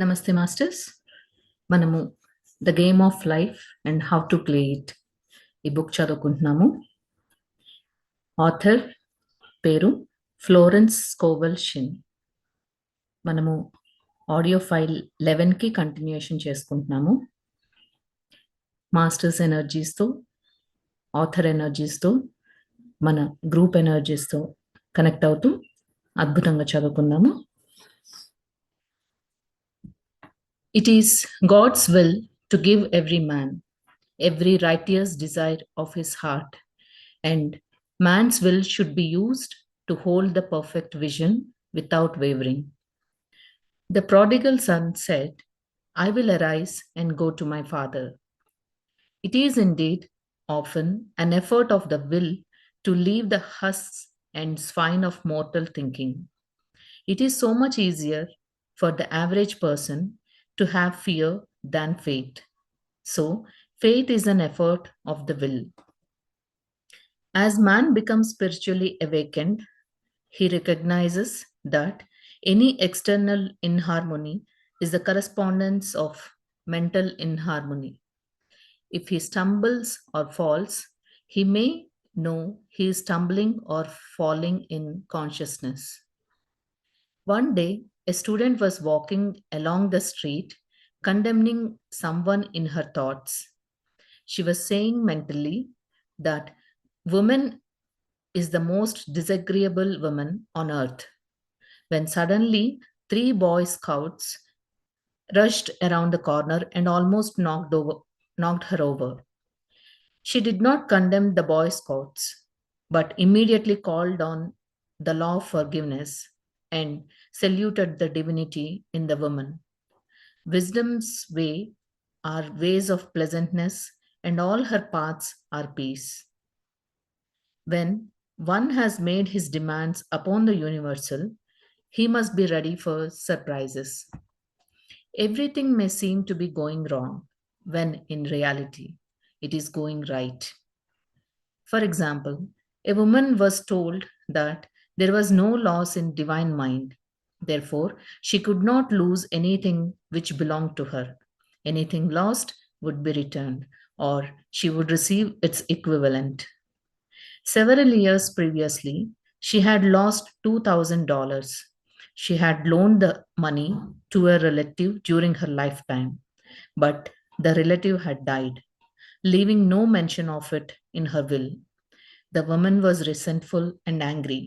నమస్తే మాస్టర్స్. మనము 'the game of life and how to play it' ఈ book చదువుకుంటున్నాము. Author పేరు ఫ్లోరెన్స్ స్కోవెల్ షిన్. మనము ఆడియో ఫైల్ 11కి కంటిన్యూషన్ చేసుకుంటున్నాము. మాస్టర్స్ ఎనర్జీస్తో, ఆథర్ ఎనర్జీస్తో, మన గ్రూప్ ఎనర్జీస్తో కనెక్ట్ అవుతూ అద్భుతంగా చదువుకుందాము. It is God's will to give every man every righteous desire of his heart, and man's will should be used to hold the perfect vision without wavering. The prodigal son said, I will arise and go to my father. It is indeed often an effort of the will to leave the husks and swine of mortal thinking. It is so much easier for the average person to have fear than faith. So, faith is an effort of the will. As man becomes spiritually awakened, he recognizes that any external inharmony is the correspondence of mental inharmony. If he stumbles or falls, he may know he is stumbling or falling in consciousness. One day, a student was walking along the street, condemning someone in her thoughts. She was saying mentally that woman is the most disagreeable woman on earth. When suddenly, three Boy Scouts rushed around the corner and almost knocked her over. She did not condemn the Boy Scouts, but immediately called on the law of forgiveness and saluted the divinity in the woman. Wisdom's way are ways of pleasantness, and all her paths are peace. When one has made his demands upon the universal, he must be ready for surprises. Everything may seem to be going wrong when in reality it is going right. For example, a woman was told that there was no loss in divine mind. Therefore, she could not lose anything which belonged to her. Anything lost would be returned, or she would receive its equivalent. Several years previously, she had lost $2,000. She had loaned the money to a relative during her lifetime, but the relative had died, leaving no mention of it in her will. The woman was resentful and angry,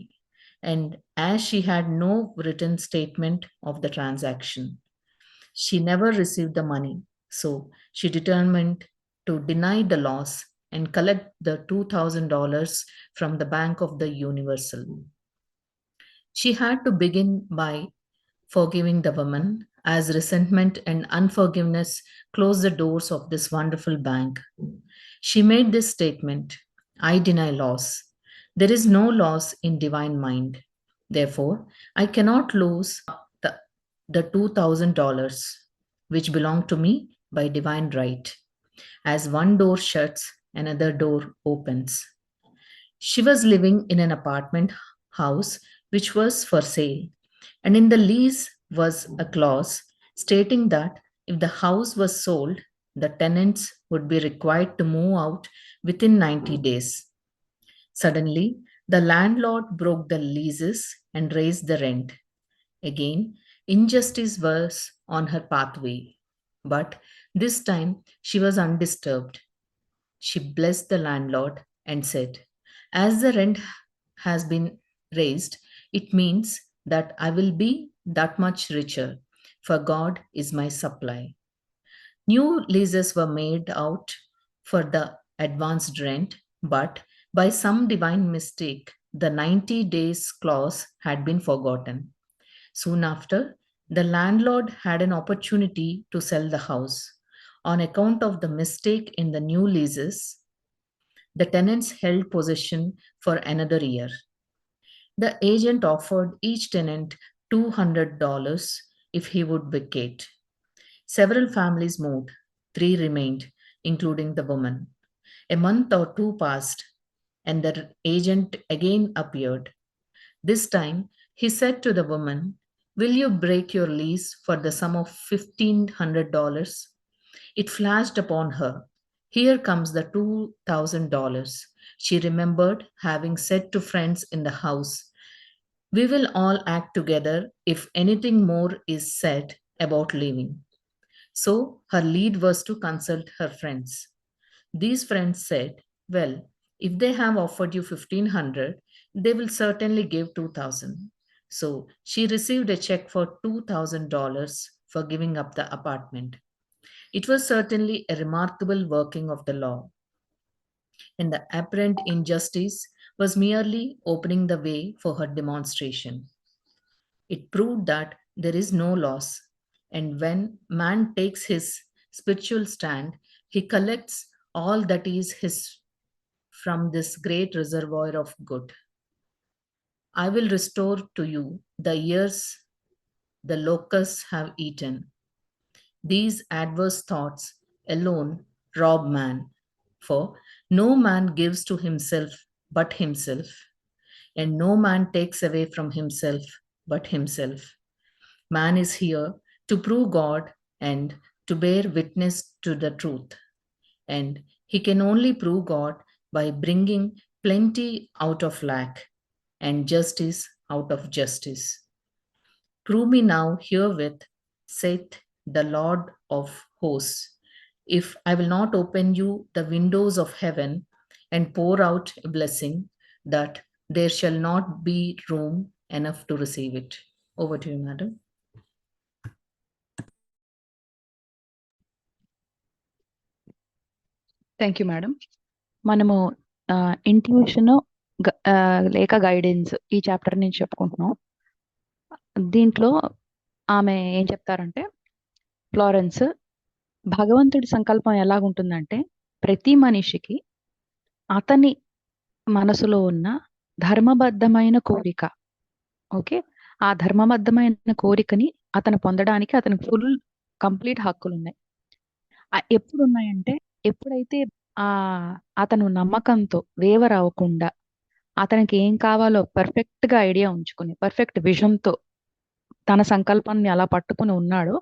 and as she had no written statement of the transaction, she never received the money, so she determined to deny the loss and collect the $2,000 from the Bank of the Universal. She had to begin by forgiving the woman, as resentment and unforgiveness closed the doors of this wonderful bank. She made this statement: I deny loss. There is no loss in divine mind. Therefore, I cannot lose the, the $2,000 which belong to me by divine right. As one door shuts, another door opens. She was living in an apartment house which was for sale, and in the lease was a clause stating that if the house was sold, the tenants would be required to move out within 90 days. Suddenly, the landlord broke the leases and raised the rent. Again, injustice was on her pathway, but this time she was undisturbed. She blessed the landlord and said, as the rent has been raised, it means that I will be that much richer, for God is my supply. New leases were made out for the advanced rent, but by some divine mistake, the 90 days clause had been forgotten. Soon after, the landlord had an opportunity to sell the house. On account of the mistake in the new leases, the tenants held possession for another year. The agent offered each tenant $200 if he would vacate. Several families moved, three remained, including the woman. A month or two passed, and the agent again appeared. This time, he said to the woman, Will you break your lease for the sum of $1,500? It flashed upon her. Here comes the $2,000. She remembered having said to friends in the house, "We will all act together if anything more is said about leaving." So her lead was to consult her friends. These friends said, "Well, if they have offered you 1,500, they will certainly give 2,000." So she received a check for $2,000 for giving up the apartment. It was certainly a remarkable working of the law, and the apparent injustice was merely opening the way for her demonstration. It proved that there is no loss, and when man takes his spiritual stand, he collects all that is his from this great reservoir of good. I will restore to you the years the locusts have eaten. These adverse thoughts alone rob man, for no man gives to himself but himself, and no man takes away from himself but himself. Man is here to prove God and to bear witness to the truth, and he can only prove God by bringing plenty out of lack and justice out of justice. Prove me now herewith, saith the Lord of hosts, if I will not open you the windows of heaven and pour out a blessing, that there shall not be room enough to receive it. Over to you, madam. Thank you madam. మనము intuition లేక guidance ఈ chapter నుంచి చెప్పుకుంటున్నాం. దీంట్లో ఆమె ఏం చెప్తారంటే, Florence, భగవంతుడి సంకల్పం ఎలాగుంటుందంటే ప్రతి మనిషికి అతని మనసులో ఉన్న ధర్మబద్ధమైన కోరిక, ఓకే, ఆ ధర్మబద్ధమైన కోరికని అతను పొందడానికి అతనికి ఫుల్ కంప్లీట్ హక్కులు ఉన్నాయి. ఎప్పుడు ఉన్నాయంటే ఎప్పుడైతే ఆ అతను నమ్మకంతో వేవర్ అవ్వకుండా అతనికి ఏం కావాలో పర్ఫెక్ట్ గా ఐడియా ఉంచుకుని పర్ఫెక్ట్ విజన్ తో తన సంకల్పాన్ని అలా పట్టుకుని ఉన్నాడో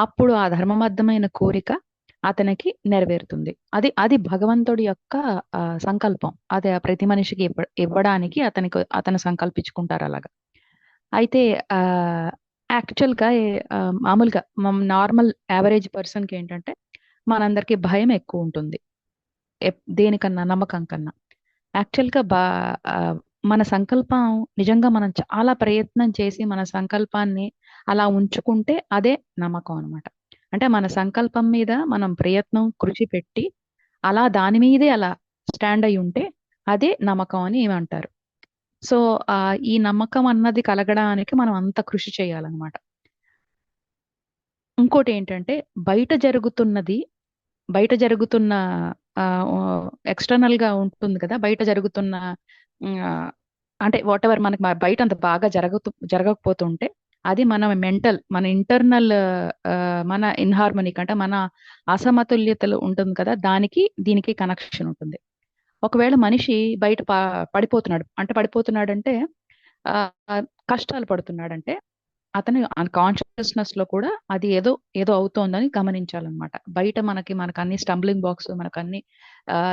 అప్పుడు ఆ ధర్మబద్ధమైన కోరిక అతనికి నెరవేరుతుంది. అది అది భగవంతుడి యొక్క సంకల్పం. అది ప్రతి మనిషికి ఇవ్వడానికి అతను సంకల్పించుకుంటారు అలాగా. అయితే యాక్చువల్ గా మామూలుగా నార్మల్ యావరేజ్ పర్సన్ కి ఏంటంటే మనందరికి భయం ఎక్కువ ఉంటుంది దేనికన్నా, నమ్మకం కన్నా. యాక్చువల్గా మన సంకల్పం నిజంగా మనం చాలా ప్రయత్నం చేసి మన సంకల్పాన్ని అలా ఉంచుకుంటే అదే నమ్మకం అనమాట. అంటే మన సంకల్పం మీద మనం ప్రయత్నం, కృషి పెట్టి అలా దాని మీదే అలా స్టాండ్ అయి ఉంటే అదే నమ్మకం అని ఏమంటారు. సో ఈ నమ్మకం అన్నది కలగడానికి మనం అంత కృషి చేయాలన్నమాట. ఇంకోటి ఏంటంటే బయట జరుగుతున్న ఎక్స్టర్నల్ గా ఉంటుంది కదా, బయట జరుగుతున్న అంటే వాట్ ఎవర్ మనకి బయట అంత బాగా జరగకపోతుంటే అది మన ఇంటర్నల్ మన ఇన్హార్మోనిక్ అంటే మన అసమతుల్యతలు ఉంటుంది కదా, దీనికి కనెక్షన్ ఉంటుంది. ఒకవేళ మనిషి బయట పడిపోతున్నాడంటే కష్టాలు పడుతున్నాడంటే అతని కాన్షియస్నెస్ లో కూడా అది ఏదో అవుతోందని గమనించాలన్నమాట. బయట మనకి అన్ని స్టంబ్లింగ్ బ్లాక్స్, మనకు అన్ని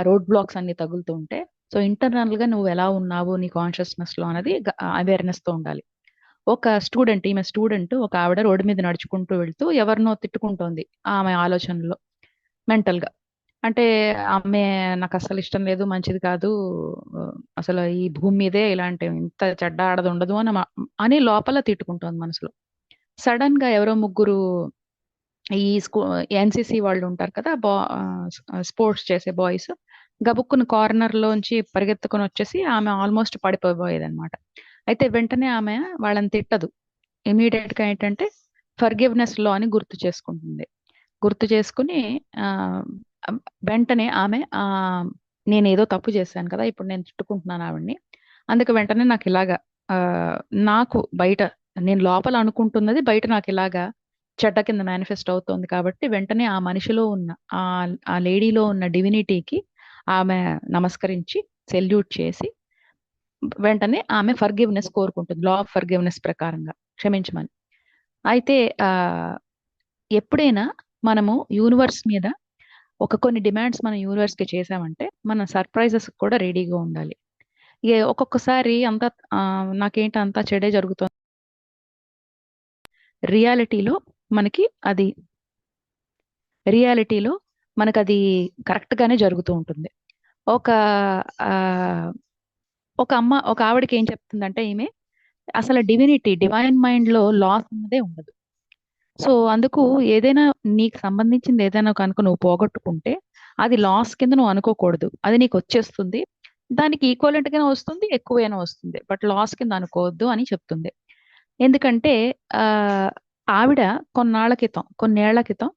రోడ్ బ్లాక్స్ అన్ని తగులుతూ ఉంటే సో ఇంటర్నల్ గా నువ్వు ఎలా ఉన్నావు నీ కాన్షియస్నెస్ లో అనేది అవేర్నెస్ తో ఉండాలి. ఈమె స్టూడెంట్ ఒక ఆవిడ రోడ్డు మీద నడుచుకుంటూ వెళ్తూ ఎవరినో తిట్టుకుంటోంది ఆమె ఆలోచనలో మెంటల్ గా. అంటే ఆమె నాకు అసలు ఇష్టం లేదు, మంచిది కాదు, అసలు ఈ భూమి మీదే ఇలాంటి ఇంత చెడ్డ ఆడది ఉండదు అని లోపల తిట్టుకుంటోంది మనసులో. సడన్ గా ఎవరో ముగ్గురు ఈ ఎన్సిసి వాళ్ళు ఉంటారు కదా, స్పోర్ట్స్ చేసే బాయ్స్ గబుక్కుని కార్నర్ లోంచి పరిగెత్తుకుని వచ్చేసి ఆమె ఆల్మోస్ట్ పడిపోయేది అనమాట. అయితే వెంటనే ఆమె వాళ్ళని తిట్టదు, ఇమీడియట్ గా ఏంటంటే ఫర్గివ్నెస్ లో అని గుర్తు చేసుకుని వెంటనే ఆమె నేను ఏదో తప్పు చేశాను కదా, ఇప్పుడు నేను తిట్టుకుంటున్నాను ఆవిడ్ని, అందుకు వెంటనే నాకు ఇలాగా నాకు బయట నేను లోపల అనుకుంటున్నది బయట నాకు ఇలాగా చెడ్డ కింద మేనిఫెస్ట్ అవుతోంది కాబట్టి వెంటనే ఆ మనిషిలో ఉన్న ఆ లేడీలో ఉన్న డివినిటీకి ఆమె నమస్కరించి సెల్యూట్ చేసి వెంటనే ఆమె ఫర్గివ్నెస్ కోరుకుంటుంది, లా ఆఫ్ ఫర్గివ్నెస్ ప్రకారంగా క్షమించమని. అయితే ఎప్పుడైనా మనము యూనివర్స్ మీద కొన్ని డిమాండ్స్ మనం యూనివర్స్ కి చేసామంటే మన సర్ప్రైజెస్ కూడా రెడీగా ఉండాలి. ఒక్కొక్కసారి అంతా నాకేంటి అంతా చెడే జరుగుతుంది, రియాలిటీలో మనకి అది రియాలిటీలో మనకది కరెక్ట్ గానే జరుగుతూ ఉంటుంది. ఒక ఆ, ఒక ఆవిడకి ఏం చెప్తుందంటే ఈమె అసలు డివైన్ మైండ్ లో లాస్ అన్నదే ఉండదు. సో అందుకు ఏదైనా నీకు సంబంధించింది ఏదైనా కనుక నువ్వు పోగొట్టుకుంటే అది లాస్ కింద నువ్వు అనుకోకూడదు. అది నీకు వచ్చేస్తుంది, దానికి ఈక్వలెంట్ గానే వస్తుంది, ఎక్కువైనా వస్తుంది, బట్ లాస్ కింద అనుకోవద్దు అని చెప్తుంది. ఎందుకంటే ఆ ఆవిడ కొన్నేళ్ల క్రితం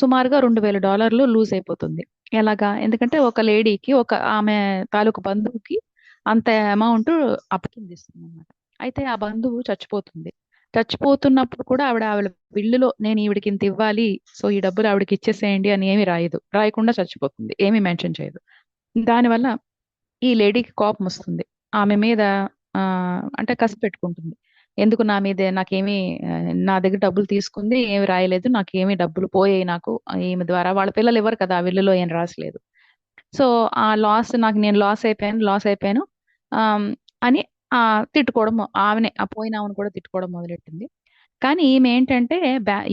సుమారుగా $2,000 లూజ్ అయిపోతుంది. ఎలాగా? ఎందుకంటే ఒక లేడీకి, ఆమె తాలూకు బంధువుకి అంత అమౌంట్ అప్పు కింద ఇస్తుంది అనమాట. అయితే ఆ బంధువు చచ్చిపోతుంది. చచ్చిపోతున్నప్పుడు కూడా ఆవిడ బిల్లులో నేను ఈవిడికి ఇంత ఇవ్వాలి, సో ఈ డబ్బులు ఆవిడకి ఇచ్చేసేయండి అని ఏమి రాయదు. రాయకుండా చచ్చిపోతుంది, ఏమీ మెన్షన్ చేయదు. దానివల్ల ఈ లేడీకి కోపం వస్తుంది. ఆమె మీద అంటే కసి పెట్టుకుంటుంది. ఎందుకు నా మీదే నాకేమి నా దగ్గర డబ్బులు తీసుకుంది, ఏమి రాయలేదు, నాకేమి డబ్బులు పోయాయి నాకు ఈమె ద్వారా. వాళ్ళ పిల్లలు ఇవ్వరు కదా, ఆ బిల్లులో ఏం రాసలేదు. సో ఆ నేను లాస్ అయిపోయాను ఆమ్, అని తిట్టుకోవడం, ఆ పోయిన ఆమెను కూడా తిట్టుకోవడం మొదలెట్టింది. కానీ ఈమె ఏంటంటే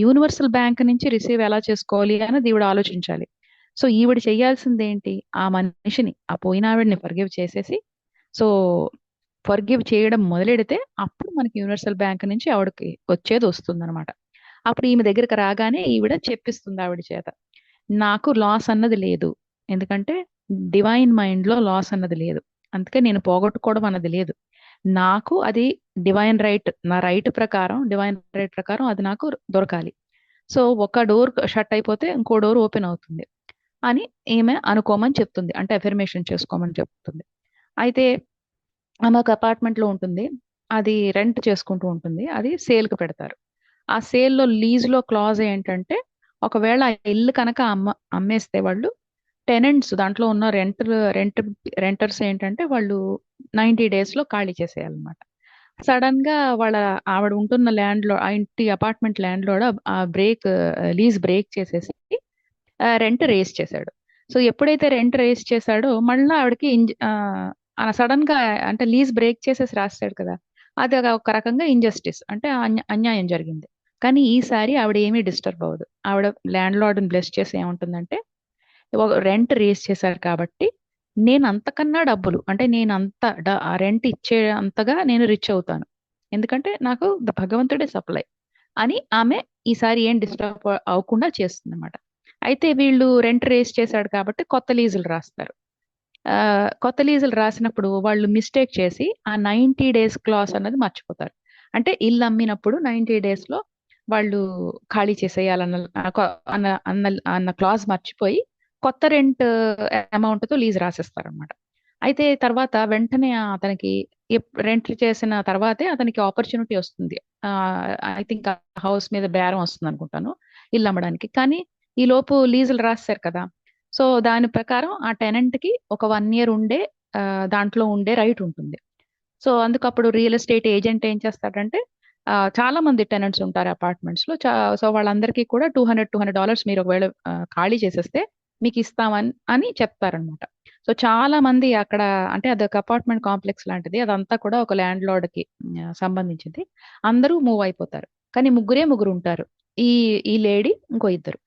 యూనివర్సల్ బ్యాంక్ నుంచి రిసీవ్ ఎలా చేసుకోవాలి అన్నది ఈవిడ ఆలోచించాలి. సో ఈవిడ చేయాల్సింది ఏంటి? ఆ పోయిన ఆవిడని ఫర్గివ్ చేసేసి, సో ఫర్గివ్ చేయడం మొదలెడితే అప్పుడు మనకి యూనివర్సల్ బ్యాంక్ నుంచి ఆవిడకి వచ్చేది వస్తుందన్నమాట. అప్పుడు ఈమె దగ్గరికి రాగానే ఈవిడ చెప్పిస్తుంది ఆవిడ చేత, నాకు లాస్ అన్నది లేదు. ఎందుకంటే డివైన్ మైండ్ లో లాస్ అన్నది లేదు. అందుకే నేను పోగొట్టుకోవడం అన్నది లేదు. నాకు అది డివైన్ రైట్ ప్రకారం అది నాకు దొరకాలి. సో ఒక డోర్ షట్ అయిపోతే ఇంకో డోర్ ఓపెన్ అవుతుంది అని ఈమె అనుకోమని చెప్తుంది. అంటే అఫర్మేషన్ చేసుకోమని చెప్తుంది. అయితే ఆమె ఒక అపార్ట్మెంట్ లో ఉంటుంది. అది రెంట్ చేసుకుంటూ ఉంటుంది. అది సేల్ కి పెడతారు. ఆ సేల్ లో లీజ్ లో క్లాజ్ ఏంటంటే, ఒకవేళ ఆ ఇల్లు కనుక అమ్మేస్తే వాళ్ళు టెనెంట్స్, దాంట్లో ఉన్న రెంటర్స్ ఏంటంటే వాళ్ళు 90 డేస్ లో ఖాళీ చేసేయాలన్నమాట. సడన్ గా ఆవిడ ఉంటున్న ఆ ఇంటి అపార్ట్మెంట్ ల్యాండ్ లోడ్ ఆ లీజ్ బ్రేక్ చేసేసి రెంట్ రేస్ చేశాడు. సో ఎప్పుడైతే రెంట్ రేస్ చేశాడో మళ్ళీ ఆవిడకి సడన్ గా, అంటే లీజ్ బ్రేక్ చేసేసి రాస్తాడు కదా, అది ఒక రకంగా ఇంజస్టిస్, అంటే అన్యాయం జరిగింది. కానీ ఈసారి ఆవిడ ఏమీ డిస్టర్బ్ అవ్వదు. ఆవిడ ల్యాండ్ లార్డ్ని బ్లెస్ చేసి ఏముంటుందంటే, రెంట్ రేస్ చేశారు కాబట్టి నేను అంతకన్నా డబ్బులు, అంటే నేను ఆ రెంట్ ఇచ్చే అంతగా నేను రిచ్ అవుతాను, ఎందుకంటే నాకు భగవంతుడే సప్లై అని ఆమె ఈసారి ఏం డిస్టర్బ్ అవ్వకుండా చేస్తుంది అనమాట. అయితే వీళ్ళు రెంట్ రేస్ చేశాడు కాబట్టి కొత్త లీజులు రాస్తారు. కొత్త లీజులు రాసినప్పుడు వాళ్ళు మిస్టేక్ చేసి ఆ 90 డేస్ క్లాస్ అన్నది మర్చిపోతారు. అంటే ఇల్లు అమ్మినప్పుడు 90 డేస్ లో వాళ్ళు ఖాళీ చేసేయాలన్న ఆ, కొ- అన్న అన్న అన్న క్లాజ్ మర్చిపోయి కొత్త రెంట్ అమౌంట్ తో లీజ్ రాసేస్తారు అనమాట. అయితే తర్వాత వెంటనే అతనికి రెంట్ చేసిన తర్వాతే అతనికి ఆపర్చునిటీ వస్తుంది. ఐ థింక్ హౌస్ మీద బేరం వస్తుంది అనుకుంటాను, ఇల్లు అమ్మడానికి. కానీ ఈ లోపు లీజులు రాస్తారు కదా, సో దాని ప్రకారం ఆ టెనెంట్ కి ఒక 1 ఇయర్ దాంట్లో ఉండే రైట్ ఉంటుంది. సో అందుకు అప్పుడు రియల్ ఎస్టేట్ ఏజెంట్ ఏం చేస్తాడంటే, చాలా మంది టెనెంట్స్ ఉంటారు అపార్ట్మెంట్స్ లో. సో వాళ్ళందరికీ కూడా $200 మీరు ఒకవేళ ఖాళీ చేసేస్తే మీకు ఇస్తామని చెప్తారనమాట. సో చాలా మంది అక్కడ, అంటే అదొక అపార్ట్మెంట్ కాంప్లెక్స్ లాంటిది, అదంతా కూడా ఒక ల్యాండ్ లార్డ్ కి సంబంధించింది. అందరూ మూవ్ అయిపోతారు. కానీ ముగ్గురు ఉంటారు, ఈ ఈ లేడీ, ఇంకో ఇద్దరు.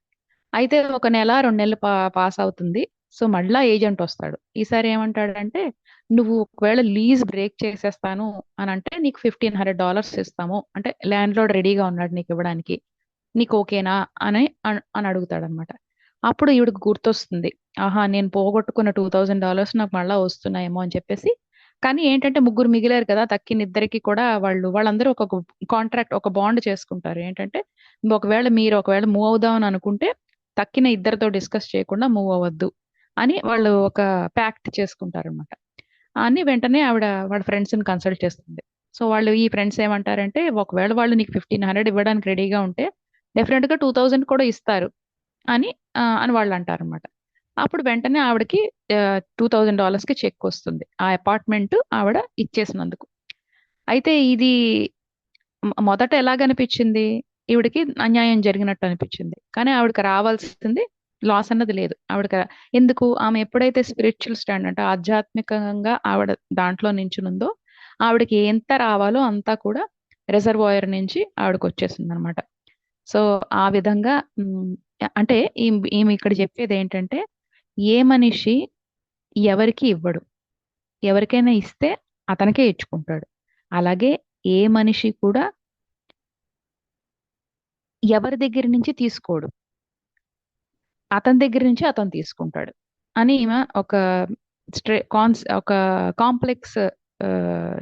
అయితే ఒక నెల 2 నెలలు పాస్ అవుతుంది. సో మళ్ళా ఏజెంట్ వస్తాడు. ఈసారి ఏమంటాడంటే, నువ్వు ఒకవేళ లీజ్ బ్రేక్ చేసేస్తాను అని అంటే నీకు $1,500 ఇస్తాము, అంటే ల్యాండ్ లార్డ్ రెడీగా ఉన్నాడు నీకు ఇవ్వడానికి, నీకు ఓకేనా అని అడుగుతాడు అనమాట. అప్పుడు ఈవిడకి గుర్తొస్తుంది, ఆహా నేను పోగొట్టుకున్న $2,000 నాకు మళ్ళా వస్తున్నాయేమో అని చెప్పేసి. కానీ ఏంటంటే ముగ్గురు మిగిలారు కదా, తక్కిన ఇద్దరికి కూడా వాళ్ళందరూ ఒక కాంట్రాక్ట్, ఒక బాండ్ చేసుకుంటారు. ఏంటంటే, ఒకవేళ మూవ్ అవుదాం అని అనుకుంటే తక్కిన ఇద్దరితో డిస్కస్ చేయకుండా మూవ్ అవ్వద్దు అని వాళ్ళు ఒక ప్యాక్ట్ చేసుకుంటారు అనమాట. అని వెంటనే వాళ్ళ ఫ్రెండ్స్ ని కన్సల్ట్ చేస్తుంది. సో ఈ ఫ్రెండ్స్ ఏమంటారంటే, ఒకవేళ వాళ్ళు నీకు 1,500 ఇవ్వడానికి రెడీగా ఉంటే డెఫినెట్ గా 2,000 కూడా ఇస్తారు అని వాళ్ళు అంటారు అనమాట. అప్పుడు వెంటనే ఆవిడకి $2,000 కి చెక్ వస్తుంది, ఆ అపార్ట్మెంట్ ఆవిడ ఇచ్చేసినందుకు. అయితే ఇది మొదట ఎలాగనిపించింది, ఈవిడికి అన్యాయం జరిగినట్టు అనిపించింది. కానీ ఆవిడకి రావాల్సింది లాస్ అన్నది లేదు. ఆవిడకి ఎందుకు, ఆమె ఎప్పుడైతే స్పిరిచువల్ స్టాండ్ అంటే ఆధ్యాత్మికంగా ఆవిడ దాంట్లో నించునుందో, ఆవిడకి ఎంత రావాలో అంతా కూడా రిజర్వాయర్ నుంచి ఆవిడకి వచ్చేసింది అనమాట. సో ఆ విధంగా అంటే ఈమె ఇక్కడ చెప్పేది ఏంటంటే, ఏ మనిషి ఎవరికి ఇవ్వడు, ఎవరికైనా ఇస్తే అతనికే ఇచ్చుకుంటాడు. అలాగే ఏ మనిషి కూడా ఎవరి దగ్గర నుంచి తీసుకోడు, అతని దగ్గర నుంచి అతను తీసుకుంటాడు అని ఈమె ఒక ఒక కాంప్లెక్స్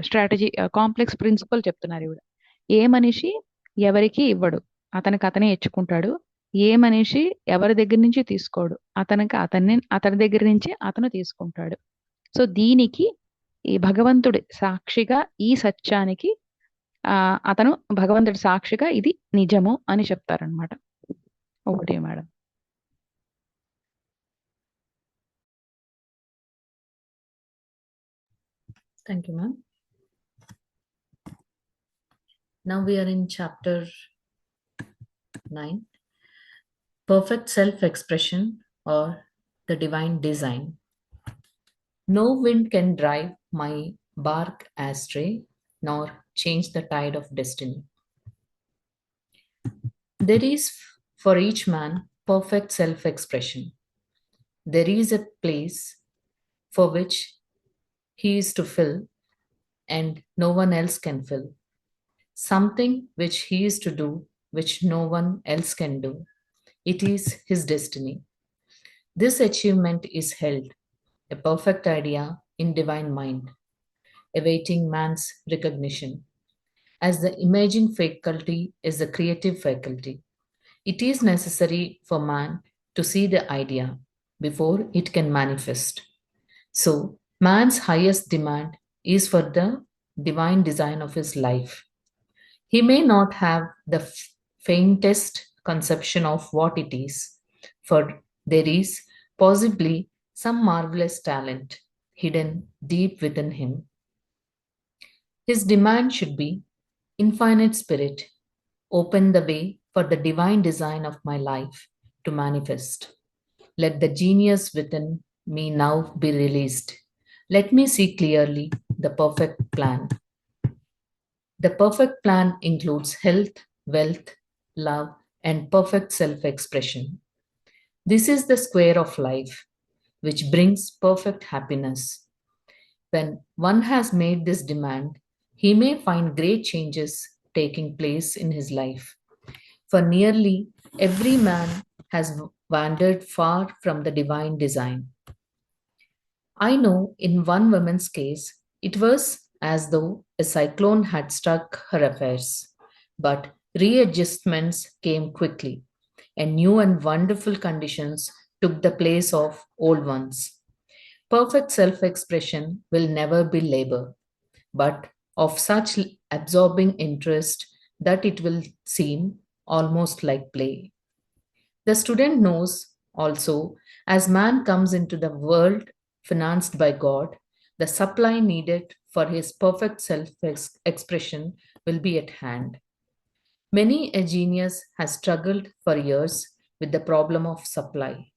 స్ట్రాటజీ, కాంప్లెక్స్ ప్రిన్సిపల్ చెప్తున్నారు ఈవిడ. ఏ మనిషి ఎవరికి ఇవ్వడు, అతనికి అతనే ఇచ్చుకుంటాడు. ఏ మనిషి ఎవరి దగ్గర నుంచి తీసుకోడు, అతని దగ్గర నుంచి అతను తీసుకుంటాడు. సో దీనికి ఈ భగవంతుడి సాక్షిగా, ఈ సత్యానికి అతను భగవంతుడి సాక్షిగా ఇది నిజము అని చెప్తారనమాట. ఒకటి madam. Thank you, ma'am. Now we are in chapter 9, perfect self-expression or the divine design. No wind can drive my bark astray, nor change the tide of destiny. There is for each man perfect self-expression. There is a place for which he is to fill, and no one else can fill. Something which he is to do, which no one else can do. It is his destiny. This achievement is held, a perfect idea in divine mind, awaiting man's recognition. As the imaging faculty is the creative faculty, it is necessary for man to see the idea before it can manifest. So, man's highest demand is for the divine design of his life. He may not have the faintest conception of what it is, for there is possibly some marvelous talent hidden deep within him. His demand should be, Infinite Spirit, open the way for the divine design of my life to manifest. Let the genius within me now be released. Let me see clearly the perfect plan. The perfect plan includes health, wealth, love, and perfect self-expression. This is the square of life, which brings perfect happiness. When one has made this demand, he may find great changes taking place in his life. For nearly every man has wandered far from the divine design. I know in one woman's case, it was as though a cyclone had struck her affairs, but readjustments came quickly, and new and wonderful conditions took the place of old ones. Perfect self-expression will never be labor, but of such absorbing interest that it will seem almost like play. The student knows also, as man comes into the world financed by God, the supply needed for his perfect self-expression will be at hand. Many a genius has struggled for years with the problem of supply,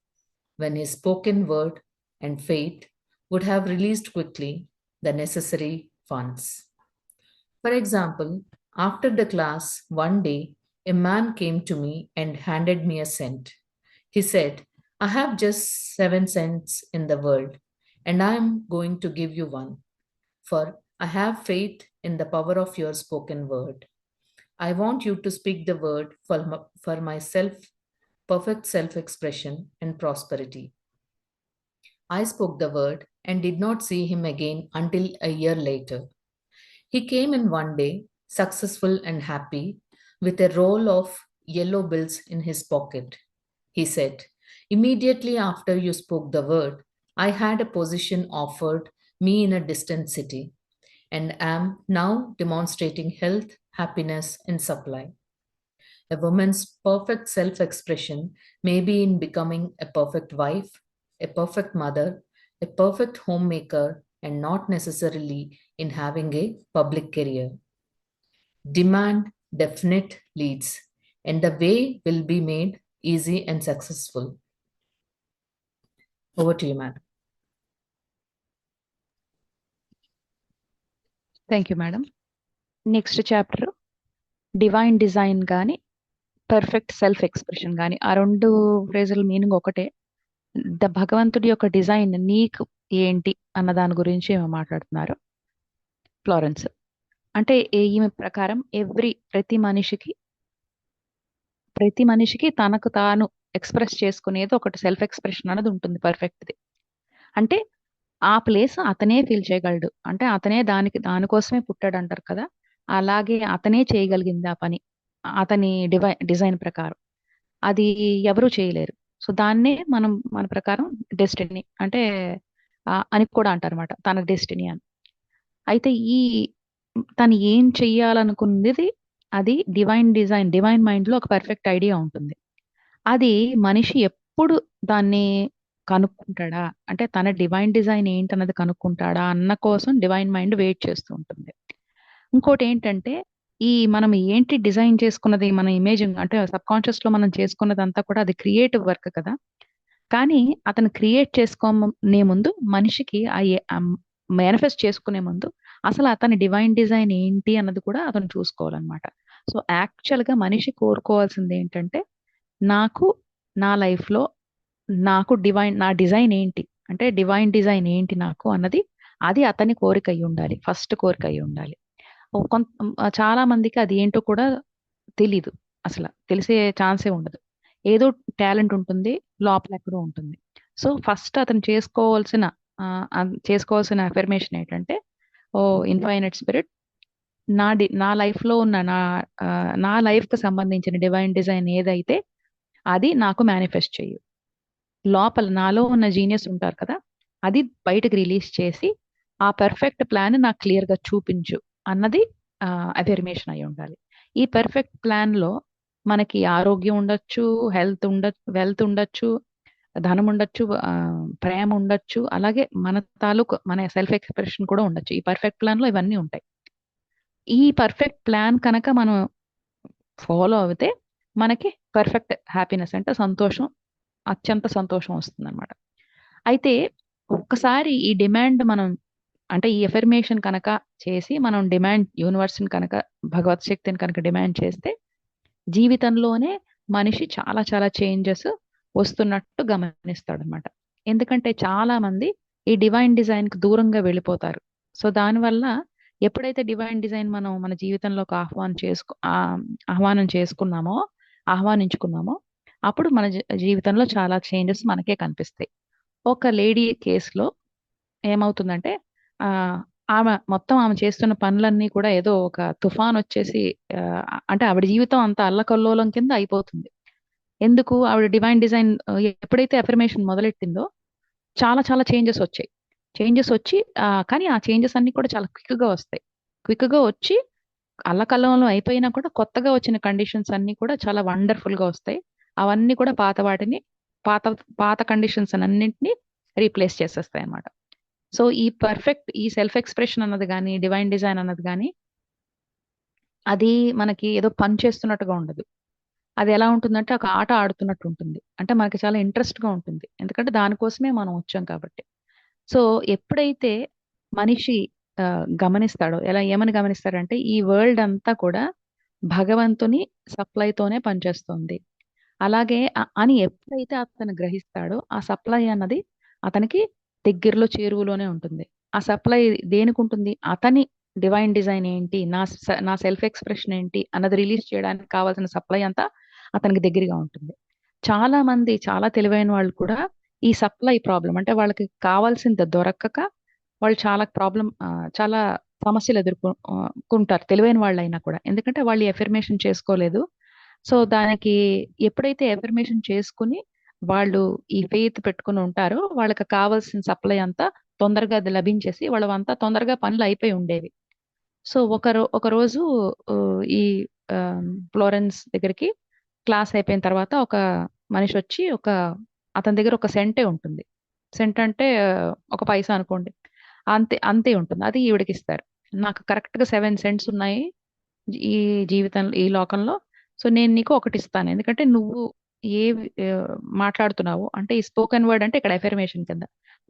when his spoken word and faith would have released quickly the necessary funds. For example, after the class, one day, a man came to me and handed me a cent. He said, I have just 7 cents in the world, and I am going to give you one, for I have faith in the power of your spoken word. I want you to speak the word for my perfect self-expression and prosperity. I spoke the word and did not see him again until a year later. He came in one day, successful and happy, with a roll of yellow bills in his pocket. He said, Immediately after you spoke the word, I had a position offered me in a distant city, and am now demonstrating health, happiness, and supply. A woman's perfect self expression may be in becoming a perfect wife, a perfect mother, a perfect homemaker, and not necessarily in having a public career. Demand definite leads, and the way will be made easy and successful. Over to you, madam. Thank you madam. Next chapter divine design కానీ perfect self expression కానీ, ఆ రెండు ఫ్రేజుల meaning ఒకటే. భగవంతుడి యొక్క design నీకు ఏంటి అన్న దాని గురించి ఏమో మాట్లాడుతున్నారు ఫ్లోరెన్స్. అంటే ఈమె ప్రకారం ప్రతి మనిషికి తనకు తాను ఎక్స్ప్రెస్ చేసుకునేది ఒకటి సెల్ఫ్ ఎక్స్ప్రెషన్ అనేది ఉంటుంది పర్ఫెక్ట్ది. అంటే ఆ ప్లేస్ అతనే ఫీల్ చేయగలడు, అంటే అతనే దానికోసమే పుట్టాడు అంటారు కదా, అలాగే అతనే చేయగలిగింది ఆ పని అతని డిజైన్ ప్రకారం. అది ఎవరూ చేయలేరు. సో దాన్నే మనం మన ప్రకారం డెస్టినీ అంటే అని కూడా అంటారు అనమాట, తన డెస్టినీ అని. అయితే తను ఏం చెయ్యాలనుకున్నది అది డివైన్ మైండ్ లో ఒక పర్ఫెక్ట్ ఐడియా ఉంటుంది. అది మనిషి ఎప్పుడు దాన్ని కనుక్కుంటాడా, అంటే తన డివైన్ డిజైన్ ఏంటన్నది కనుక్కుంటాడా అన్న కోసం డివైన్ మైండ్ వెయిట్ చేస్తూ ఉంటుంది. ఇంకోటి ఏంటంటే మనం ఏంటి డిజైన్ చేసుకున్నది, మన ఇమేజింగ్ అంటే సబ్ కాన్షియస్ లో మనం చేసుకున్నదంతా కూడా అది క్రియేటివ్ వర్క్ కదా. కానీ అతను క్రియేట్ చేసుకోనే ముందు మనిషికి మేనిఫెస్ట్ చేసుకునే ముందు అసలు అతని డివైన్ డిజైన్ ఏంటి అన్నది కూడా అతను చూసుకోవాలన్నమాట. సో యాక్చువల్ గా మనిషి కోరుకోవాల్సింది ఏంటంటే, నాకు నా లైఫ్ లో నా డిజైన్ ఏంటి, అంటే డివైన్ డిజైన్ ఏంటి నాకు అన్నది, అది అతని కోరిక అయి ఉండాలి, ఫస్ట్ కోరిక అయి ఉండాలి. చాలా మందికి అది ఏంటో కూడా తెలీదు, అసలు తెలిసే ఛాన్సే ఉండదు. ఏదో టాలెంట్ ఉంటుంది, లోపల ఎక్కడో ఉంటుంది. సో ఫస్ట్ అతను చేసుకోవాల్సిన అఫర్మేషన్ ఏంటంటే, ఓ ఇన్ఫైనైట్ స్పిరిట్, నా లైఫ్ లో ఉన్న నా లైఫ్ కి సంబంధించిన డివైన్ డిజైన్ ఏదైతే అది నాకు మేనిఫెస్ట్ చెయ్యు. లోపల నాలో ఉన్న జీనియస్ ఉంటారు కదా, అది బయటకు రిలీజ్ చేసి ఆ పర్ఫెక్ట్ ప్లాన్ నాకు క్లియర్ గా చూపించు అన్నది అఫర్మేషన్ అయి ఉండాలి. ఈ పర్ఫెక్ట్ ప్లాన్ లో మనకి ఆరోగ్యం ఉండొచ్చు, వెల్త్ ఉండొచ్చు, ధనం ఉండొచ్చు, ప్రేమ ఉండొచ్చు, అలాగే మన సెల్ఫ్ ఎక్స్ప్రెషన్ కూడా ఉండొచ్చు. ఈ పర్ఫెక్ట్ ప్లాన్ లో ఇవన్నీ ఉంటాయి. ఈ పర్ఫెక్ట్ ప్లాన్ కనుక మనం ఫాలో అవుతే మనకి పర్ఫెక్ట్ హ్యాపీనెస్ అంటే సంతోషం, అత్యంత సంతోషం వస్తుంది అనమాట. అయితే ఒక్కసారి ఈ డిమాండ్ మనం అంటే ఈ ఎఫర్మేషన్ కనుక చేసి మనం యూనివర్స్ని కనుక, భగవత్ శక్తిని కనుక డిమాండ్ చేస్తే జీవితంలోనే మనిషి చాలా చాలా చేంజెస్ వస్తున్నట్టు గమనిస్తాడు అనమాట. ఎందుకంటే చాలా మంది ఈ డివైన్ డిజైన్ కి దూరంగా వెళ్ళిపోతారు. సో దానివల్ల ఎప్పుడైతే డివైన్ డిజైన్ మనం మన జీవితంలోకి ఆహ్వానించుకున్నామో అప్పుడు మన జీవితంలో చాలా చేంజెస్ మనకే కనిపిస్తాయి. ఒక లేడీ కేసులో ఏమవుతుందంటే, ఆమె చేస్తున్న పనులన్నీ కూడా ఏదో ఒక తుఫాన్ వచ్చేసి అంటే ఆవిడ జీవితం అంతా అల్లకల్లోలం కింద అయిపోతుంది. ఎందుకు? ఆవిడ డివైన్ డిజైన్ ఎప్పుడైతే అఫర్మేషన్ మొదలెట్టిందో చాలా చాలా చేంజెస్ వచ్చాయి. కానీ ఆ చేంజెస్ అన్ని కూడా చాలా క్విక్ గా వస్తాయి. క్విక్ గా వచ్చి అల్లకల్లోలం అయిపోయినా కూడా కొత్తగా వచ్చిన కండిషన్స్ అన్ని కూడా చాలా వండర్ఫుల్ గా వస్తాయి. అవన్నీ కూడా పాత పాత కండిషన్స్ అన్నింటినీ రీప్లేస్ చేసేస్తాయి అన్నమాట. సో ఈ సెల్ఫ్ ఎక్స్ప్రెషన్ అన్నది కానీ, డివైన్ డిజైన్ అన్నది కానీ, అది మనకి ఏదో పని చేస్తున్నట్టుగా ఉండదు. అది ఎలా ఉంటుందంటే ఒక ఆట ఆడుతున్నట్టు ఉంటుంది. అంటే మనకి చాలా ఇంట్రెస్ట్ గా ఉంటుంది, ఎందుకంటే దానికోసమే మనం వచ్చాం కాబట్టి. సో ఎప్పుడైతే మనిషి గమనిస్తాడో, ఏమని గమనిస్తాడంటే, ఈ వరల్డ్ అంతా కూడా భగవంతుని సప్లైతోనే పనిచేస్తుంది. అలాగే అని ఎప్పుడైతే అతను గ్రహిస్తాడో, ఆ సప్లై అన్నది అతనికి దగ్గరలో చేరువలోనే ఉంటుంది. ఆ సప్లై దేనికి ఉంటుంది? అతని డివైన్ డిజైన్ ఏంటి, నా సెల్ఫ్ ఎక్స్ప్రెషన్ ఏంటి అన్నది రిలీజ్ చేయడానికి కావాల్సిన సప్లై అంతా అతనికి దగ్గరగా ఉంటుంది. చాలా మంది చాలా తెలివైన వాళ్ళు కూడా ఈ సప్లై ప్రాబ్లం, అంటే వాళ్ళకి కావాల్సింది దొరకక వాళ్ళు చాలా సమస్యలు ఎదుర్కొంటారు, తెలివైన వాళ్ళు అయినా కూడా. ఎందుకంటే వాళ్ళు ఎఫర్మేషన్ చేసుకోలేదు. సో దానికి ఎప్పుడైతే ఎఫర్మేషన్ చేసుకుని వాళ్ళు ఈ ఫెయిత్ పెట్టుకుని ఉంటారో, వాళ్ళకి కావాల్సిన సప్లై అంతా తొందరగా అది లభించేసి వాళ్ళంతా తొందరగా పనులు అయిపోయి ఉండేవి. సో ఒక రోజు ఈ ఫ్లోరెన్స్ దగ్గరికి క్లాస్ అయిపోయిన తర్వాత ఒక మనిషి వచ్చి అతని దగ్గర ఒక సెంటే ఉంటుంది. సెంట్ అంటే ఒక పైసా అనుకోండి, అంతే అంతే ఉంటుంది. అది ఈవిడకి ఇస్తారు. నాకు కరెక్ట్ గా 7 సెంట్స్ ఉన్నాయి, ఈ జీవితంలో ఈ లోకంలో. సో నేను నీకు ఒకటి ఇస్తాను, ఎందుకంటే నువ్వు ఏ ఆ, మాట్లాడుతున్నావు అంటే ఈ స్పోకెన్ వర్డ్ అంటే ఇక్కడ ఎఫర్మేషన్ కింద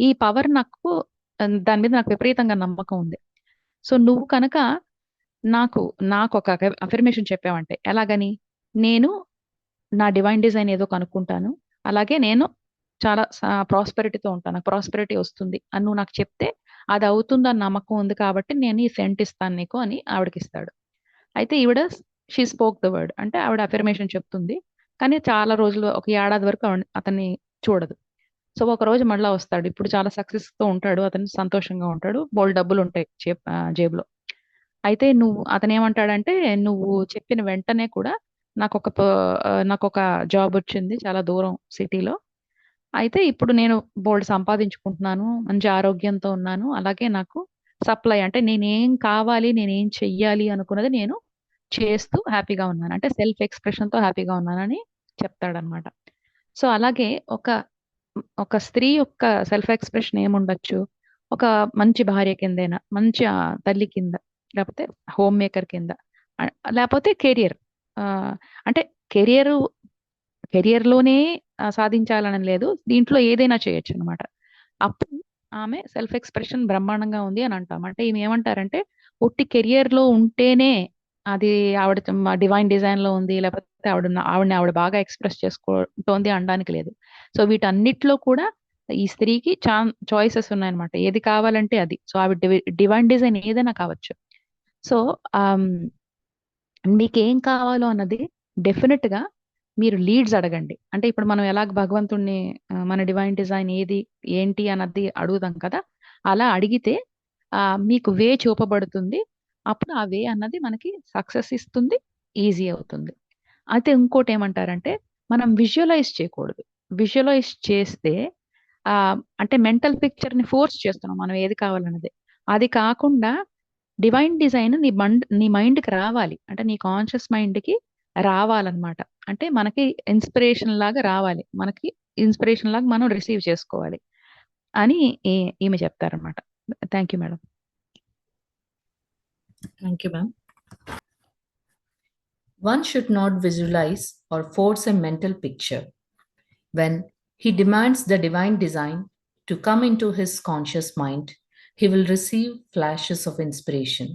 ఈ పవర్ నాకు, దాని మీద నాకు విపరీతంగా నమ్మకం ఉంది. సో నువ్వు కనుక నాకు నాకు ఒక అఫర్మేషన్ చెప్పావంటే ఎలాగని, నేను నా డివైన్ డిజైన్ ఏదో కనుక్కుంటాను, అలాగే నేను చాలా ప్రాస్పెరిటీతో ఉంటాను, నాకు ప్రాస్పెరిటీ వస్తుంది అని నువ్వు నాకు చెప్తే అది అవుతుందని నమ్మకం ఉంది కాబట్టి నేను ఈ సెంట్ ఇస్తాను నీకు అని ఆవిడకి ఇస్తాడు. అయితే ఈవిడ షీ స్పోక్ ద వర్డ్ అంటే ఆవిడ అఫర్మేషన్ చెప్తుంది, కానీ చాలా రోజులు ఒక ఏడాది వరకు అతన్ని చూడదు. సో ఒక రోజు మళ్ళా వస్తాడు, ఇప్పుడు చాలా సక్సెస్ తో ఉంటాడు, అతను సంతోషంగా ఉంటాడు, బోల్డ్ డబ్బులు ఉంటాయి జేబులో. అయితే అతను ఏమంటాడంటే నువ్వు చెప్పిన వెంటనే కూడా నాకు ఒక జాబ్ వచ్చింది చాలా దూరం సిటీలో. అయితే ఇప్పుడు నేను బోల్డ్ సంపాదించుకుంటున్నాను, మంచి ఆరోగ్యంతో ఉన్నాను, అలాగే నాకు సప్లై అంటే నేనేం కావాలి నేనేం చెయ్యాలి అనుకున్నది నేను చేస్తూ హ్యాపీగా ఉన్నాను, అంటే సెల్ఫ్ ఎక్స్ప్రెషన్ తో హ్యాపీగా ఉన్నానని చెప్తాడనమాట. సో అలాగే ఒక ఒక స్త్రీ యొక్క సెల్ఫ్ ఎక్స్ప్రెషన్ ఏముండొచ్చు, ఒక మంచి భార్య కిందైనా, మంచి తల్లి కింద, లేకపోతే హోమ్ మేకర్ కింద, ఆ, లేకపోతే కెరియర్, అంటే కెరియర్ కెరియర్ లోనే సాధించాలని లేదు, దీంట్లో ఏదైనా చేయొచ్చు అనమాట. అప్పుడు ఆమె సెల్ఫ్ ఎక్స్ప్రెషన్ బ్రహ్మాండంగా ఉంది అని అంటాం. అంటే ఈమె ఏమంటారంటే ఒట్టి కెరియర్ లో ఉంటేనే అది ఆవిడ డివైన్ డిజైన్ లో ఉంది, లేకపోతే ఆవిడ బాగా ఎక్స్ప్రెస్ చేసుకుంటోంది అనడానికి లేదు. సో వీటన్నిటిలో కూడా ఈ స్త్రీకి చాయిసెస్ ఉన్నాయన్నమాట, ఏది కావాలంటే అది. సో ఆవిడ డివైన్ డిజైన్ ఏదైనా కావచ్చు. సో మీకేం కావాలో అన్నది డెఫినెట్ గా మీరు లీడ్స్ అడగండి. అంటే ఇప్పుడు మనం ఎలాగ భగవంతుణ్ణి మన డివైన్ డిజైన్ ఏది ఏంటి అన్నది అడుగుదాం కదా, అలా అడిగితే మీకు వే చూపబడుతుంది. అప్పుడు ఆ వే అన్నది మనకి సక్సెస్ ఇస్తుంది, ఈజీ అవుతుంది. అయితే ఇంకోటి ఏమంటారంటే మనం విజువలైజ్ చేయకూడదు. విజువలైజ్ చేస్తే ఆ అంటే మెంటల్ పిక్చర్ ని ఫోర్స్ చేస్తున్నాం మనం ఏది కావాలన్నది. అది కాకుండా డివైన్ డిజైన్ నీ మైండ్ కి రావాలి, అంటే నీ కాన్షియస్ మైండ్ కి రావాలన్నమాట. అంటే మనకి ఇన్స్పిరేషన్ లాగా రావాలి, మనకి ఇన్స్పిరేషన్ లాగా మనం రిసీవ్ చేసుకోవాలి అని ఈమె చెప్తారనమాట. Thank you madam. Thank you, ma'am. One should not visualize or force a mental picture. When he demands the divine design to come into his conscious mind, he will receive flashes of inspiration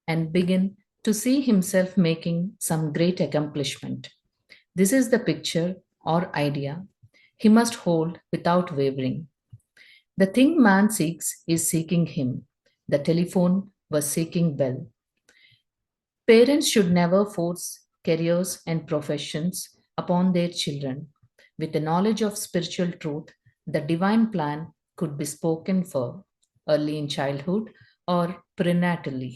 and begin to see himself making some great accomplishment. This is the picture or idea he must hold without wavering. The thing man seeks is seeking him. The telephone was seeking Bell. Parents should never force careers and professions upon their children. With the knowledge of spiritual truth, the divine plan could be spoken for early in childhood or prenatally.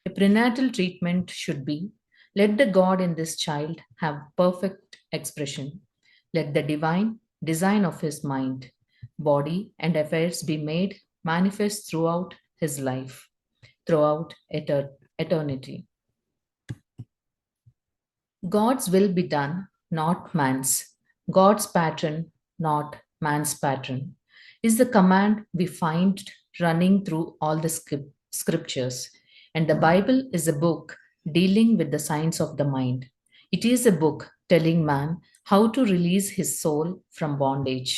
A prenatal treatment should be let the God in this child have perfect expression. Let the divine design of his mind, body, and affairs be made manifest throughout his life, throughout eternity. God's will be done, not man's. God's pattern, not man's pattern, is the command we find running through all the scriptures. And the Bible is a book dealing with the science of the mind. It is a book telling man how to release his soul from bondage.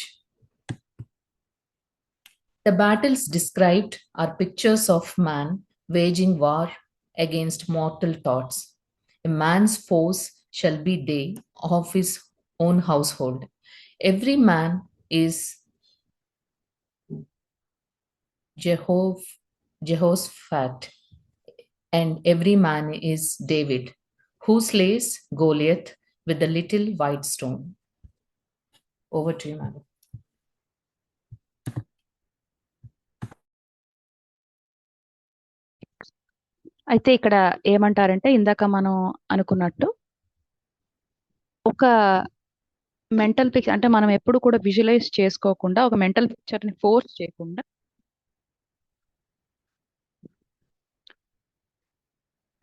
The battles described are pictures of man waging war against mortal thoughts. A man's foes shall be they of his own household. Every man is Jehoshaphat, and every man is David, who slays Goliath with the little white stone. Over to you, madam. అయితే ఇక్కడ ఏమంటారంటే ఇందాక మనం అనుకున్నట్టు ఒక mental picture అంటే మనం ఎప్పుడు కూడా విజువలైజ్ చేసుకోకుండా, ఒక మెంటల్ పిక్చర్ ని ఫోర్స్ చేయకుండా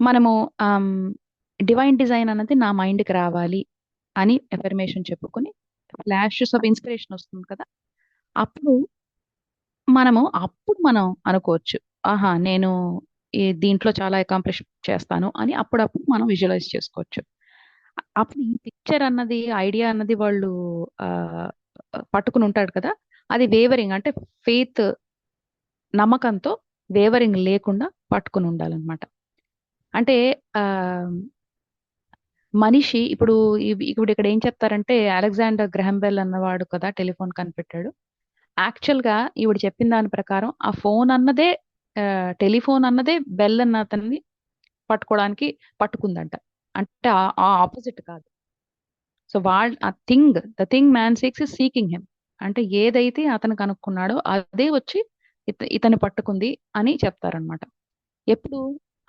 మనము డివైన్ డిజైన్ అన్నది నా మైండ్కి రావాలి అని ఎఫర్మేషన్ చెప్పుకొని ఫ్లాషెస్ ఆఫ్ ఇన్స్పిరేషన్ వస్తుంది కదా, అప్పుడు మనం అనుకోవచ్చు, ఆహా నేను దీంట్లో చాలా అకాంప్లిష్ చేస్తాను అని అప్పుడప్పుడు మనం విజువలైజ్ చేసుకోవచ్చు. అప్పుడు ఈ పిక్చర్ అన్నది, ఐడియా అన్నది వాళ్ళు ఆ, పట్టుకుని ఉంటాడు కదా, అది వేవరింగ్ అంటే ఫెయిత్, నమ్మకంతో వేవరింగ్ లేకుండా పట్టుకుని ఉండాలన్నమాట. అంటే ఆ మనిషి ఇప్పుడు ఇప్పుడు ఇక్కడ ఏం చెప్తారంటే, అలెగ్జాండర్ గ్రహం బెల్ అన్నవాడు కదా టెలిఫోన్ కనిపెట్టాడు. యాక్చువల్ గా ఈవిడ చెప్పిన దాని ప్రకారం ఆ ఫోన్ అన్నదే, టెలిఫోన్ అన్నదే బెల్ అన్న అతన్ని పట్టుకోవడానికి పట్టుకుందంట. అంటే ఆ ఆపోజిట్ కాదు. సో ఆ thing man seeks is seeking him. అంటే ఏదైతే అతను కనుక్కున్నాడో అదే వచ్చి ఇతన్ని పట్టుకుంది అని చెప్తారనమాట. ఎప్పుడు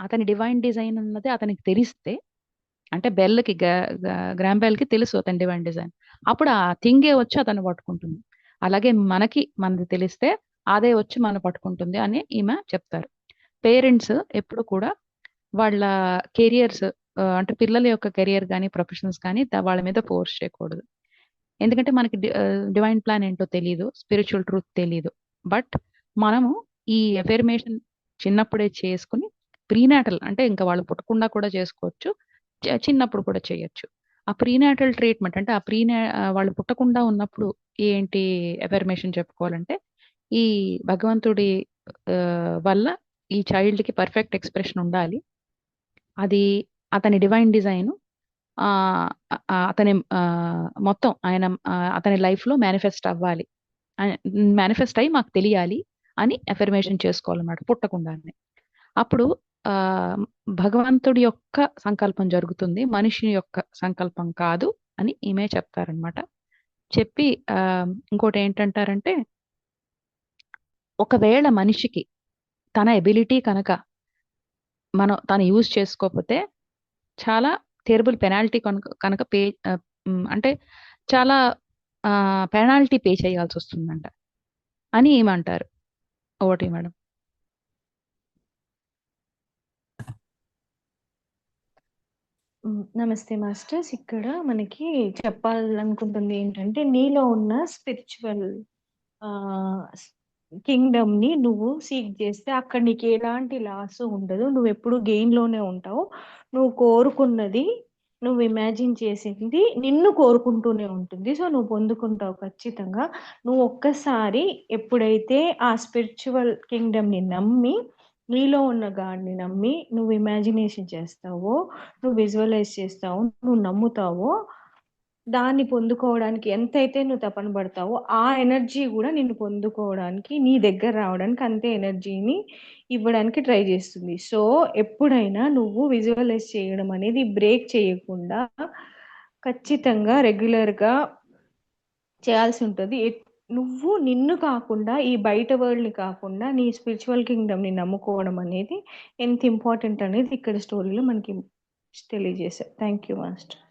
అతని డివైన్ డిజైన్ అన్నది అతనికి తెలిస్తే, అంటే బెల్కి గ్రామ్ బెల్ కి తెలుసు అతని డివైన్ డిజైన్, అప్పుడు ఆ థింగే వచ్చి అతన్ని పట్టుకుంటుంది. అలాగే మనది తెలిస్తే అదే వచ్చి మనం పట్టుకుంటుంది అని ఈమె చెప్తారు. పేరెంట్స్ ఎప్పుడు కూడా వాళ్ళ కెరియర్స్, అంటే పిల్లల యొక్క కెరియర్ కానీ ప్రొఫెషన్స్ కానీ వాళ్ళ మీద ఫోర్స్ చేయకూడదు. ఎందుకంటే మనకి డివైన్ ప్లాన్ ఏంటో తెలియదు, స్పిరిచువల్ ట్రూత్ తెలియదు. బట్ మనము ఈ ఎఫర్మేషన్ చిన్నప్పుడే చేసుకుని, ప్రీనాటల్ అంటే ఇంకా వాళ్ళు పుట్టకుండా కూడా చేసుకోవచ్చు, చిన్నప్పుడు కూడా చేయొచ్చు. ఆ ప్రీనాటల్ ట్రీట్మెంట్ అంటే వాళ్ళు పుట్టకుండా ఉన్నప్పుడు ఏంటి ఎఫర్మేషన్ చెప్పుకోవాలంటే, ఈ భగవంతుడి వల్ల ఈ చైల్డ్ కి పర్ఫెక్ట్ ఎక్స్ప్రెషన్ ఉండాలి, అది అతని డివైన్ డిజైన్ అతని మొత్తం ఆయన అతని లైఫ్ లో మేనిఫెస్ట్ అవ్వాలి, మేనిఫెస్ట్ అయ్యి మాకు తెలియాలి అని ఎఫర్మేషన్ చేసుకోవాలన్నమాట పుట్టకుండానే. అప్పుడు ఆ భగవంతుడి యొక్క సంకల్పం జరుగుతుంది, మనిషి యొక్క సంకల్పం కాదు అని ఈమె చెప్తారనమాట. చెప్పి ఇంకోటి ఏంటంటారంటే, ఒకవేళ మనిషికి తన ఎబిలిటీ కనుక తను యూజ్ చేసుకోకపోతే చాలా టెరబుల్ పెనాల్టీ కనుక కనుక పే అంటే చాలా పెనాల్టీ పే చేయాల్సి వస్తుందంట అని ఏమంటారు. ఒకటి మేడం. నమస్తే మాస్టర్స్. ఇక్కడ మనకి చెప్పాలనుకుంటుంది ఏంటంటే, నీలో ఉన్న స్పిరిచువల్ కింగ్డమ్ ని నువ్వు సీక్ చేస్తే అక్కడ నీకు ఎలాంటి లాస్ ఉండదు, నువ్వు ఎప్పుడు గెయిన్ లోనే ఉంటావు. నువ్వు కోరుకున్నది, నువ్వు ఇమాజిన్ చేసింది నిన్ను కోరుకుంటూనే ఉంటుంది. సో నువ్వు పొందుకుంటావు ఖచ్చితంగా. నువ్వు ఒక్కసారి ఎప్పుడైతే ఆ స్పిరిచువల్ కింగ్డమ్ ని నమ్మి, నీలో ఉన్న గాడ్ని నమ్మి నువ్వు ఇమాజినేషన్ చేస్తావో, నువ్వు విజువలైజ్ చేస్తావో, నువ్వు నమ్ముతావో, దాన్ని పొందుకోవడానికి ఎంతైతే నువ్వు తపన పడతావో ఆ ఎనర్జీ కూడా నిన్ను పొందుకోవడానికి, నీ దగ్గర రావడానికి అంతే ఎనర్జీని ఇవ్వడానికి ట్రై చేస్తుంది. సో ఎప్పుడైనా నువ్వు విజువలైజ్ చేయడం అనేది బ్రేక్ చేయకుండా ఖచ్చితంగా రెగ్యులర్గా చేయాల్సి ఉంటుంది. నువ్వు నిన్ను కాకుండా, ఈ బయట వరల్డ్ని కాకుండా నీ స్పిరిచువల్ కింగ్డమ్ని నమ్ముకోవడం అనేది ఎంత ఇంపార్టెంట్ అనేది ఇక్కడ స్టోరీలో మనకి తెలియజేశారు. Thank you master.